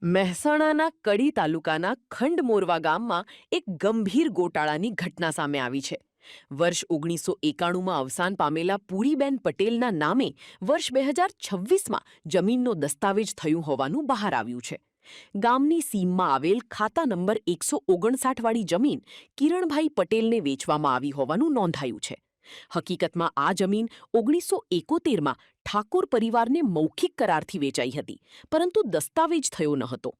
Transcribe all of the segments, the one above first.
મહેસાણાના કડી તાલુકાના ખંડમોરવા ગામમાં એક ગંભીર ગોટાળાની ઘટના સામે આવી છે. વર્ષ 1991માં અવસાન પામેલા પૂરીબેન પટેલના નામે વર્ષ 2026માં જમીનનો દસ્તાવેજ થયું હોવાનું બહાર આવ્યું છે. ગામની સીમમાં આવેલ ખાતા નંબર 159 વાળી જમીન કિરણભાઈ પટેલને વેચવામાં આવી હોવાનું નોંધાયું છે. હકીકતમાં આ જમીન 1971માં ઠાકોર પરિવારને મૌખિક કરારથી વેચાઈ હતી, પરંતુ દસ્તાવેજ થયો ન હતો.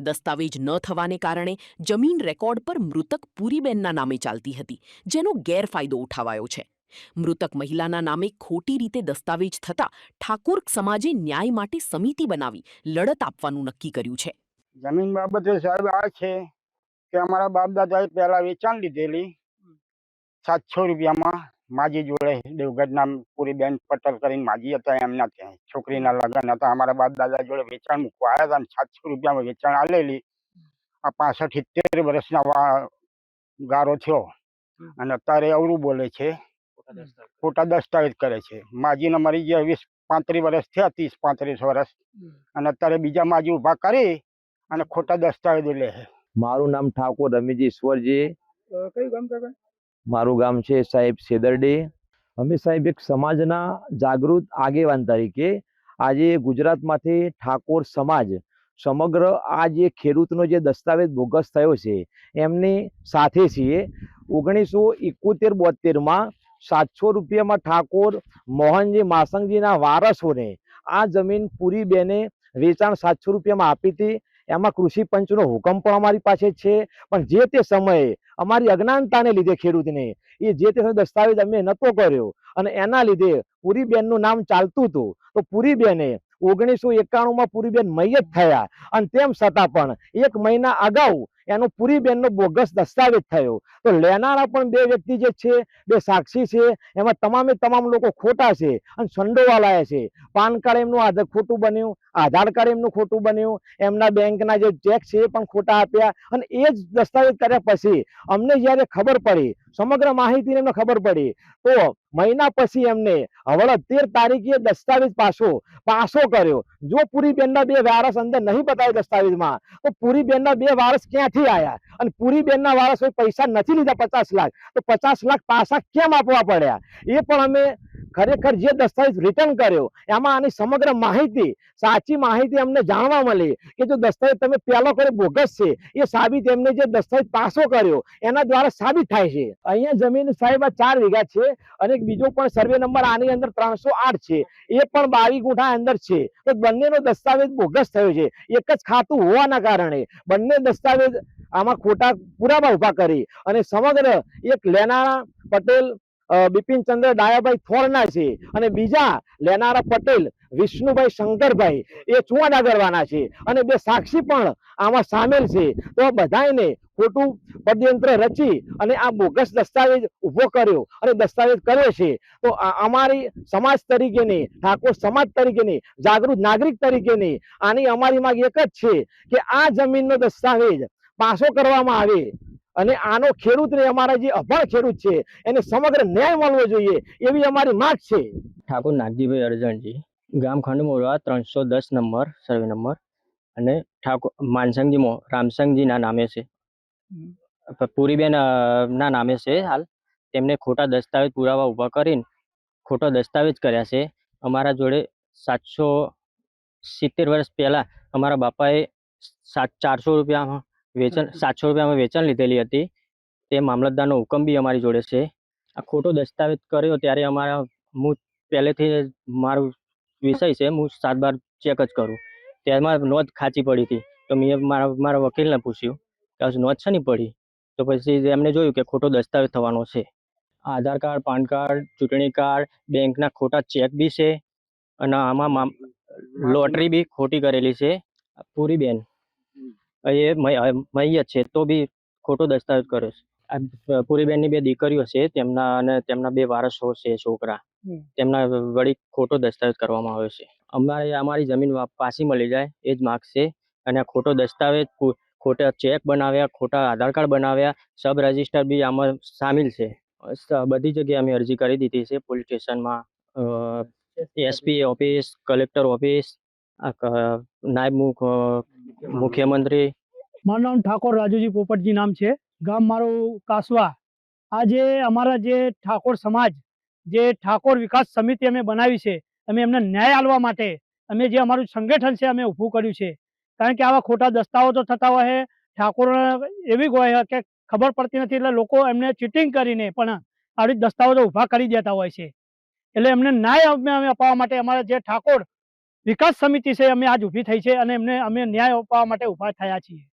દસ્તાવેજ ન થવાને કારણે જમીન રેકોર્ડ પર મૃતક પૂરીબેનના નામે ચાલતી હતી, જેનો ગેરફાયદો ઉઠાવાયો છે. મૃતક મહિલાના નામે ખોટી રીતે દસ્તાવેજ થતા ઠાકોર સમાજે ન્યાય માટે સમિતિ બનાવી લડત આપવાનું નક્કી કર્યું છે. જમીન બાબતે સાહેબ આ છે કે અમારા બાપ દાદાએ પહેલા વેચાણ લીધેલી 700 રૂપિયામાં માજી જોડે દેવગઢના પૂરીબેન પટેલ કરીને માજી હતા, એમના ત્યાં છોકરીના લગ્ન હતા. અમારા બાપ દાદા જોડે વેચાણ મૂકવા આવ્યા હતા, 700 રૂપિયામાં વેચાણ આલેલી. આ 65-70 વર્ષના ગારો થયો અને અત્યારે અવરું બોલે છે, ખોટા દસ્તાવેજ કરે છે. માજીને મરી ગયા 20-35 વર્ષ થયા, 30-35 વર્ષ, અને અત્યારે બીજા માજી ઉભા કરી અને ખોટા દસ્તાવેજો લે છે. મારું નામ ઠાકોર રમીજી ઈશ્વરજી. કયું ગામ કાકા? મારું ગામ છે સાહેબ સેદરડી. અમે સાહેબ એક સમાજના જાગૃત આગેવાન તરીકે આજે ગુજરાતમાંથી ઠાકોર સમાજ સમગ્ર આ જે ખેડૂતનો જે દસ્તાવેજ બોગસ થયો છે એમની સાથે છીએ. 1971-72માં 700 રૂપિયામાં ઠાકોર મોહનજી માસંગજીના વારસોને આ જમીન પૂરીબેને વેચાણ 700 રૂપિયામાં આપી હતી. એમાં કૃષિ પંચનો હુકમ પણ અમારી પાસે છે, પણ જે તે સમયે અમારી અજ્ઞાનતાને લીધે ખેડૂતને એ જે તે દસ્તાવેજ અમે નતો કર્યો અને એના લીધે પૂરીબેનનું નામ ચાલતું હતું. તો પૂરીબેને 1991માં પૂરીબેન મૈયત થયા અને તેમ છતાં પણ 1 મહિના અગાઉ એનો પૂરીબેનનો બોગસ દસ્તાવેજ થયો. તો લેનારા પણ 2 વ્યક્તિ જે છે, 2 સાક્ષી છે, એમાં તમામ લોકો ખોટા છે અને સંડોવાલાયા છે. પાન કાર્ડ એમનું ખોટું બન્યું, આધાર કાર્ડ એમનું ખોટું બન્યું, એમના બેંકના જે ચેક છે એ પણ ખોટા આપ્યા. અને એ જ દસ્તાવેજ કર્યા પછી અમને જ્યારે ખબર પડી, સમગ્ર માહિતી એમને ખબર પડી, તો મહિના પછી એમને હવળદ 13 તારીખે દસ્તાવેજ પાસો કર્યો. જો પૂરીબેનના 2 વારસ અંદર નહીં બતાવે દસ્તાવેજમાં, તો પૂરીબેનના 2 વારસ ક્યાંથી આવ્યા? અને પૂરીબેનના વારસોએ પૈસા નથી લીધા 50 લાખ, તો 50 લાખ પાછા કેમ આપવા પડ્યા? એ પણ અમે ખરેખર જે દસ્તાવેજ રિટર્ન કર્યો એમાં આની સમગ્ર માહિતી, સાચી માહિતી અમને જાણવા મળી કે જો દસ્તાવેજ તમે પહેલો કર્યો બોગસ છે, એ સાબિત એમને જે દસ્તાવેજ પાસો કર્યો એના દ્વારા સાબિત થાય છે. અહીંયા જમીન સાહેબ 4 વીઘા છે અને બીજો પણ સર્વે નંબર આની અંદર 308 છે, એ પણ 22 ગુંઠા અંદર છે. તો બંનેનો દસ્તાવેજ બોગસ થયો છે. એક જ ખાતું હોવાના કારણે બંને દસ્તાવેજ આમાં ખોટા પુરાવા ઉભા કરી અને સમગ્ર એક લેનારા પટેલ બિપિનચંદ્ર ડાયાભાઈ થોરના છે અને બીજા લેનારા પટેલ વિષ્ણુભાઈ શંકરભાઈ એ ચુવાડા કરવાના છે અને 2 સાક્ષી પણ આમાં સામેલ છે. તો બધાને ખોટું ષડયંત્ર રચી અને આ બોગસ દસ્તાવેજ ઉભો કર્યો અને દસ્તાવેજ કર્યો છે. તો અમારી સમાજ તરીકેની, ઠાકોર સમાજ તરીકેની, જાગૃત નાગરિક તરીકેની આની અમારી માંગ એક જ છે કે આ જમીનનો દસ્તાવેજ પાસો કરવામાં આવે અને આનો ખેડૂતને, અમારા જે અભણ ખેડૂત છે એને સમગ્ર ન્યાય મળવો જોઈએ એવી અમારી માંગ છે. ઠાકોર નાગજીભાઈ અરજણજી, ગામ ખંડમોરવા 310 નંબર સર્વે નંબર, અને ઠાકોર માનસંગજી રામસંગજીના નામે છે. પૂરીબેન ના નામે છે હાલ. તેમને ખોટા દસ્તાવેજ પુરાવા ઉભા કરીને ખોટો દસ્તાવેજ કર્યા છે. અમારા જોડે 770 વર્ષ પહેલા અમારા બાપાએ 400 રૂપિયામાં 700 રૂપિયામાં વેચાણ લીધેલી હતી. તે મામલતદારનો હુકમ બી અમારી જોડે છે. આ ખોટો દસ્તાવેજ કર્યો ત્યારે હું પહેલેથી મારું વિષય છે, હું 7-12 ચેક જ કરું. તેમાં નોંધ ખાંચી પડી હતી, તો મેં મારા વકીલને પૂછ્યું કે નોંધ છે નહીં પડી. તો પછી એમને જોયું કે ખોટો દસ્તાવેજ થવાનો છે. આધાર કાર્ડ, પાન કાર્ડ, ચૂંટણી કાર્ડ, બેંકના ખોટા ચેક બી છે અને આમાં લોટરી બી ખોટી કરેલી છે. પૂરીબેન એ મૈયત છે તો બી ખોટો દસ્તાવેજ કર્યો છે. આ પૂરીબેનની 2 દીકરીઓ છે, તેમના અને તેમના 2 વારસો છે, છોકરા, તેમના વળી ખોટો દસ્તાવેજ કરવામાં આવ્યો છે. અમારી જમીન પાછી મળી જાય એ જ માગ છે. અને ખોટો દસ્તાવેજ, ખોટા ચેક બનાવ્યા, ખોટા આધાર કાર્ડ બનાવ્યા, સબ રજિસ્ટર બી આમાં સામેલ છે. બધી જગ્યાએ અમે અરજી કરી દીધી છે, પોલીસ સ્ટેશનમાં, એસપી ઓફિસ, કલેક્ટર ઓફિસ, નાયબ મુખ્યમંત્રી મારું નામ ઠાકોર રાજુજી પોપટજી નામ છે, ગામ મારું કાસવા. આ જે અમારા જે ઠાકોર સમાજ જે ઠાકોર વિકાસ સમિતિ અમે બનાવી છે, અમે એમને ન્યાય આપવા માટે અમે જે અમારું સંગઠન છે અમે ઊભું કર્યું છે. કારણ કે આવા ખોટા દસ્તાવેજો થતા હોય છે, ઠાકોર એવી હોય કે ખબર પડતી નથી, એટલે લોકો એમને ચીટિંગ કરીને પણ આવી દસ્તાવેજો ઊભા કરી દેતા હોય છે. એટલે એમને ન્યાય અમે અપાવવા માટે અમારા જે ઠાકોર વિકાસ સમિતિ છે અમે આજ ઊભી થઈ છે અને એમને અમે ન્યાય અપાવવા માટે ઊભા થયા છીએ.